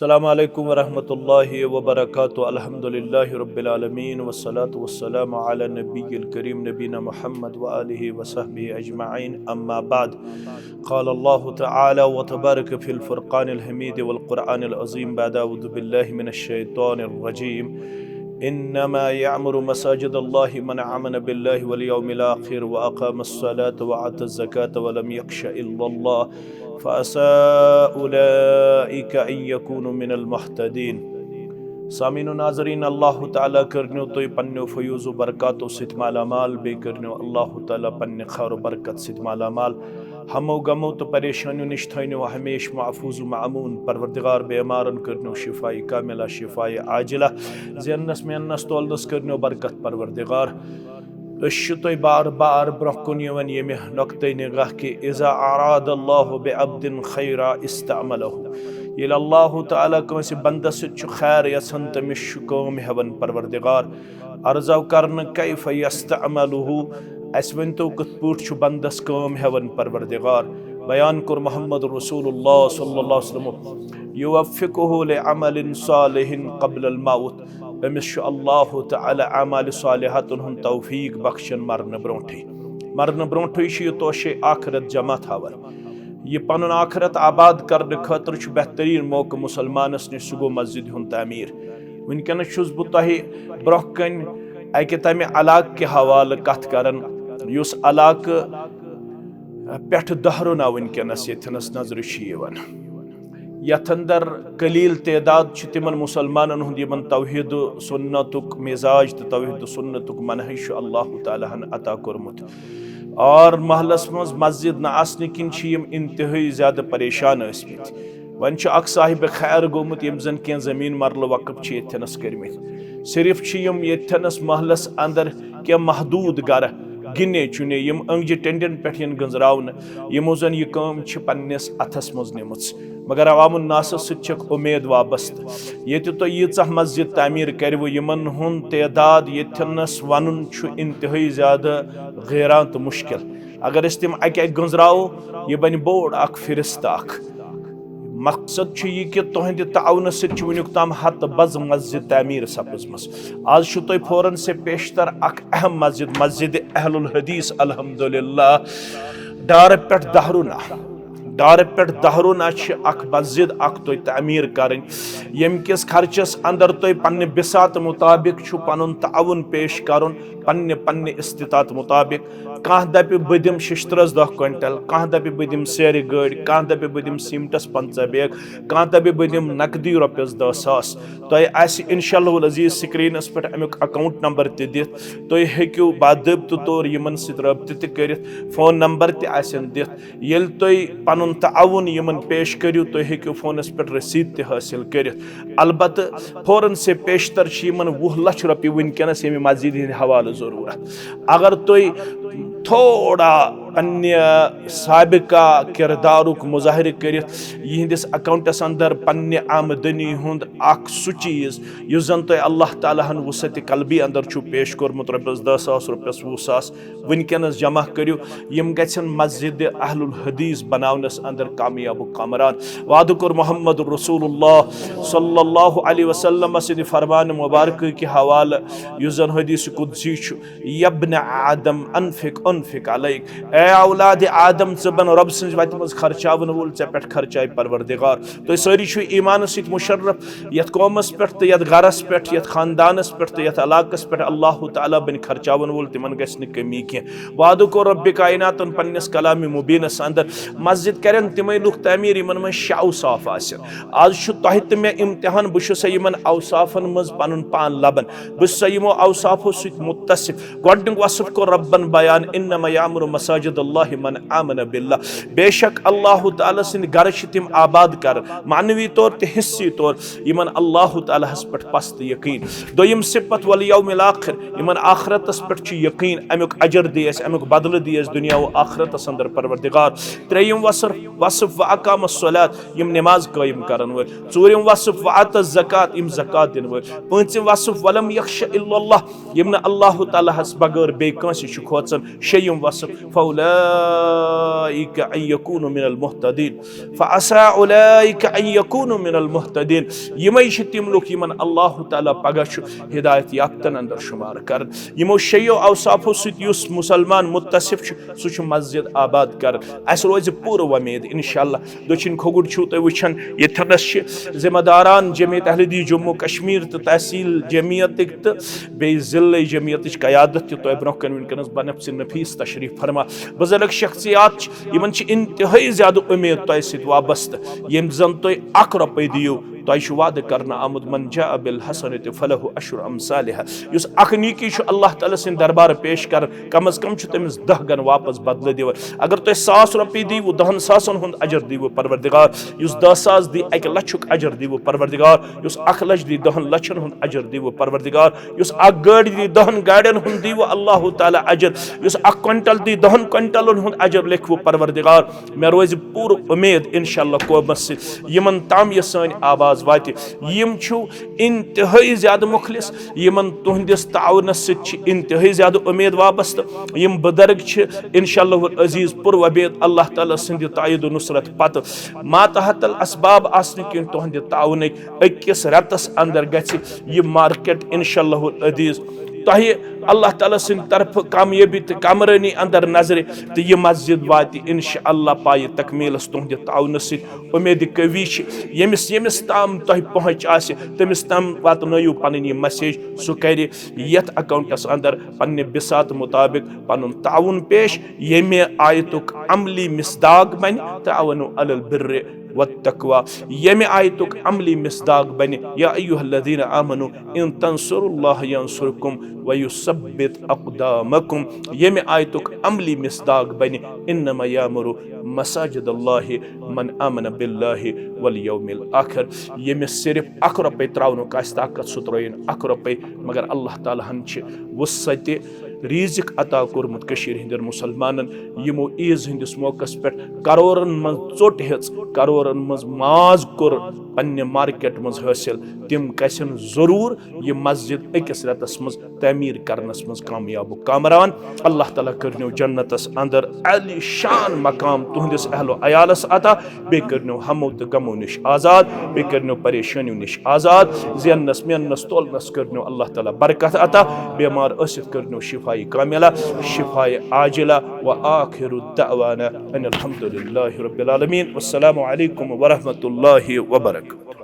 अस्सलामु अलैकुम वरहमतुल्लाहि वबरकातुहू। अल्हम्दुलिल्लाहि रब्बिल आलमीन वस्सलातु वस्सलामु अला नबिय्यिल करीम नबीना मुहम्मद व आलिहि व सहबिहि अजमईन। अम्मा बाद, क़ाल अल्लाहु तआला व तबारक फिल फुरक़ानिल हमीद वल क़ुरआनिल अज़ीम बाद अऊज़ु बिल्लाहि मिनश शैतानिर रजीम। इन्नमा यअमुरु मसाजिदल्लाहि मन आमन बिल्लाहि वल यौमिल आखिर व अक़ामस्सलात व आतज़ ज़कात व लम यख़्श इल्लल्लाह फ़असा उलाइका अन यकूनु मिनल मुहतदीन। सामीन नाज़रीन, अल्लाह ताला करनो तो पन्नो फयूज़ बरकातो सित मालामाल, बे करनो अल्लाह ताला पन्ने खैर बरकत सित मालामाल। हमो गमो तो परेशानियों निश थैनो हमेश महफूज मामून। परवरदिगार बेमारन करनो शिफाई कामिला शिफाई आजिला, ज़न्नस मेन्नस तोलनस करनो बरकत परवरदिगार। तो बार बार ब्रोकुन यवन ये नक्ते निगाह के इज़ा अरादल्लाहु बिअब्दिन खैरा इस्तअमलहु। ये अल्लाह ताला कंसे बंदस खैर यसन तमिश कौम हेवन परवरदिगार अर्ज़व करन कैफ यस्तअमलहु। अस वन तो कत पुट बंदस कौम हेवन परवरदिगार। बयान कर मोहम्मद रसूलुल्लाह सल्लल्लाहु अलैहि वसल्लम युवफ़्फ़िकुहु लिअमलिन सालिहिन क़ब्लल मौत। अमिस अल्लाह ताला अमाल सालिहातुन हुन तौफीक बख्शन मरन ब्रोंठे यह तोशे आखरत जमा थावन। यह पनुन आखरत आबाद करने खतर बेहतरीन मौका मुसलमानस निश सह गो मस्जिद हुन तामीर। वनकनस छुस बह तोह ब्रोह कन अकि तमे इलाक़ के हवाले कथ करन युस इलाक़ पेठ दहरुना वनकनस यथनस नजर यिवान। यथ अंदर कलील तदाद तिमन मुसलमानन हुंद यमन तौहीद सुन्नतुक मिजाज तो तौहीद सुन्नतुक मनहज अल्लाह ताला हन अता कोरमुत। और महलस मज मस्जिद न आसने किन यम इंतहाई ज़्यादा परेशान क़स्मत। वन अख साहिब खैर गोमुत यम जन कह जमीन मरल वक़फ़ यथनस कर्मित। सिर्फ यम यथनस महलस अंदर कह महदूद गर गिने चुने यम अंगजि टेंडन पे गंजरावन यमो जन यह काम पन्नस अथस मज निमुच। मगर अवामुन नास सक उम्मीद वाबस्त। ये तो यीच मस्जिद तामीर करव यमन हुन तदाद यथनस वन इंतहाई ज़्यादा गैरान तो मुश्किल। अगर तम अक गंजराओ यह बन बोड़ अख फिरिस्त अख। मकसद यह कि तुहंद ताउन वुनिक तम हत बज मस्जिद तामीर सपजमस। आज तुह फौरन से पेशतर अख अहम मस्जिद मस्जिद अहलुल हदीस अल्हम्दुलिल्लाह डार पे दहरुना अख मस्जिद अख तुह तामीर करें यम किस खर्चस अंदर तुह पन्ने बिसात मुताबिक पनुन ताउन पेश करुन पन्ने पन्ने इस्तितात मुताबिक। कह दप बह दिम शिश्तरस 10 क्विंटल, कह दप बह दिम सेर गाड़ी, कह दप बह दिम सीमटस 50 बैग, कह दप बह दिम नकदी रुपयस 10,000। तुह इंशाअल्लाह अजीज स्क्रीनस पे अमुक अकाउंट नंबर दित तुह हेक्यू बादबत तौर यमन सत रब्त करित, फोन नंबर तन दित। येल तुह पनुन ताउन यमन पेश करियो तुह हेक्यू फोनस पे रसीद हासिल करित। अलबत् फौरन से पेशतर यमन 20 लाख रुपये वनकनस यम मस्जिद हिंद हवाले जरूरत। अगर तुह थोड़ा अन्य साबिका किरदारुक मुजाहिर करित यहंदिस अकाउंटस अंदर पन्ने आमदनी हुंद अख सु चीज युस जन तुह अल्लाह ताला हन वसत कल्बी अंदर छु पेश कोरमुत रुपयस 10,000 रुपयस 20,000 वनकनस जमा करियो यम गछन मस्जिद अहलुल हदीस बनावनस अंदर कामयाब कामरान। वाद कर मोहम्मद रसूलुल्लाह सल्लल्लाहु अलैहि वसल्लम सिद फरमान मुबारक के हवाले युस जन हदीस कुदसी छु यब्न आदम अनफिक अनफिक अलैक। ए औलाद आदम बन रब सज वत मज खर्चावन वोल पे खर्चाय परवरदिगार। तुह सारी ईमान सत मुशर्रफ यथ कौमस पे तो यथ गरस पे यथ खानदानस पे तो यथ इलाकस पे अल्लाह ताला बन खर्चावन वोल तिमन गस न कमी कह। वादो को रब्बि कायनातन पन्नस कलाम मुबीनस अंदर मस्जिद करन तिमे लुक तामीर यमन में औसाफ आसन। आज तह तो मे इम्तिहान बह यमन औसाफन मज पनुन पान लबन बह यमो औसाफो सत मुत्तसिफ। गोडनिक वसफ को रब्बन बयान इन्नमा यामुरु मसाजिदल्लाहि मन आमन बिल्लाह। बेशक अल्लाह ताला सिंद घर तिम आबाद कर मानवी तौर तो हिस्सी तौर यमन अल्लाह ताला पे पस्त यकीन। दोयम सिफत वल यौमिल आखिर यमन आखरतस पे यकीन अमुक अजर दियस अमुक बदल दियस दुनिया व आखरतस अंदर परवरदिगार। त्रेयम वसफ व अकामस्सलात यम नमाज कायम करन वल। चूरम वसफ व आतज़ ज़कात यम ज़कात दिन वल। पांचम वसफ वलम यख्श इल्लल्लाह यम न अल्लाह ताला हस बगैर बे कांसे खोचन। शयम वसफ फौल उलाइका अन यकूनु मिनल मुहतदीन फअसा उलाइका अन यकूनु मिनल मुहतदीन। यमै छ तिम लोग यमन अल्लाह ताला पगह छु हिदायत याफ्तन अंदर शुमार कर। यमो शयो अवसाफो सत युस मुसलमान मुत्तसिफ छु सु छु मस्जिद आबाद कर। अस रोज पूर उम्मीद इंशाअल्लाह दक्षिण खोगुड़ छु त वुछन यथनस छ जिम्मेदारान जमीयत अहलदीस जम्मू कश्मीर तो तहसील जमीयत तो बे जिले जमीयत क़यादत तो ब्रोह कन वनकस बनफ्स नफीस तशरीफ फरमा बुजुर्ग शख्सियात यमन इंतहाई ज्यादा उम्मीद तह सत वाबस्त यम जन तुम 1 रुपये दियो तह वाद करना आमुद मन जा बिल हसनत फलहु अशरु अमसालिहा। युस अख नीकी अल्लाह ताला सिंद दरबार पेश कर कम अज कम तमिस 10 गन वापस बदल दिव। अगर तुम 100 रुपये दीव 10 सासन हुंद अजर दीव परवरदिगार। युस 10 सास दी 1 लछुक अजर दीव परवरदिगार। युस 1 लछ दी 10 लछन हुंद अजर दीव परवरदिगार। युस 1 गाड़ी दी 10 गाड़ियन हुंद दीव अल्लाह ताला अजर। युस 1 क्विंटल दी 10 क्विंटलन हुंद अजर लिखव परवरदिगार। मे रोज पूर उम्मीद इंशाअल्लाह कोमस यमन ताम ये सन आवाज वाति यम छु इंतहाई ज्यादा मुखलिस यमन तुहंदिस ताउनस सित इंतहाई ज्यादा उम्मीद वाबस्त यम बुजुर्ग छ इंशाअल्लाह अजीज पुर वबीद अल्लाह ताला सिंद तायद नुसरत पत मातहतल असबाब आसने कि तुहंद ताउन अकिस रतस अंदर गछि ये मार्केट इंशाअल्लाह अजीज तह अल्लाह ताला सिंद तरफ कामयाबी तो कामरानी अंदर नजर तो यह मस्जिद वाति इंशाअल्लाह पाए तकमीलस तुहंद ताउन सित उम्मीद कवी यमिस यमिस ताम तह पहुँच आसे तमिस ताम वातनयु पन यह मैसेज सह कर यथ अकाउंटस अंदर पन्ने बिसात मुताबिक पनुन ताउन पेश यमे आयतुक अमली मिसदाक बन तावनु अलल बिर्र वत्तक़वा। यमे आयतुक अमली मिसदाक बन या अय्युहल्लज़ीना आमनु इन तंसुरुल्लाह यंसुरकुम व युसब्बित अक़दामकुम। यमे आयतुक अमली मिसदाक बन इन्नमा यामुरु मसाजिदल्लाहि मन आमन बिल्लाहि वल यौमिल आखिर। यमे सिर्फ 1 रुपये त्राउनुक आस ताकत सु त्रयिन 1 रुपये मगर अल्लाह ताला हन छ वुसअत रिज़िक अता कोरमुत कशीर हिंदर मुसलमानन यमो ईज हिंदिस मौकस पे करोरन मज चोट हेच करोरन मज माज कोर पन्ने मार्केट मज हासिल तिम कसन जरूर ये मस्जिद अकिस रतस मज तमीर करनस मज कामयाब कामरान। अल्लाह ताला करनो जन्नतस अंदर अली शान मकाम तुहंदिस अहलो अयालस अता बे करनो हमो तो गमो निश आजाद बे करनो परेशानियों निश आजाद ज़ियनस मेनस तोलनस करनो अल्लाह ताला बरकत अता बीमार असित करनो शिफाई कामिला शिफाई आजिला व आखिरु दअवाना अनिल हम्दुलिल्लाहि रब्बिल आलमीन। वस्सलामु अलैकुम व रहमतुल्लाहि व बरकातुहू।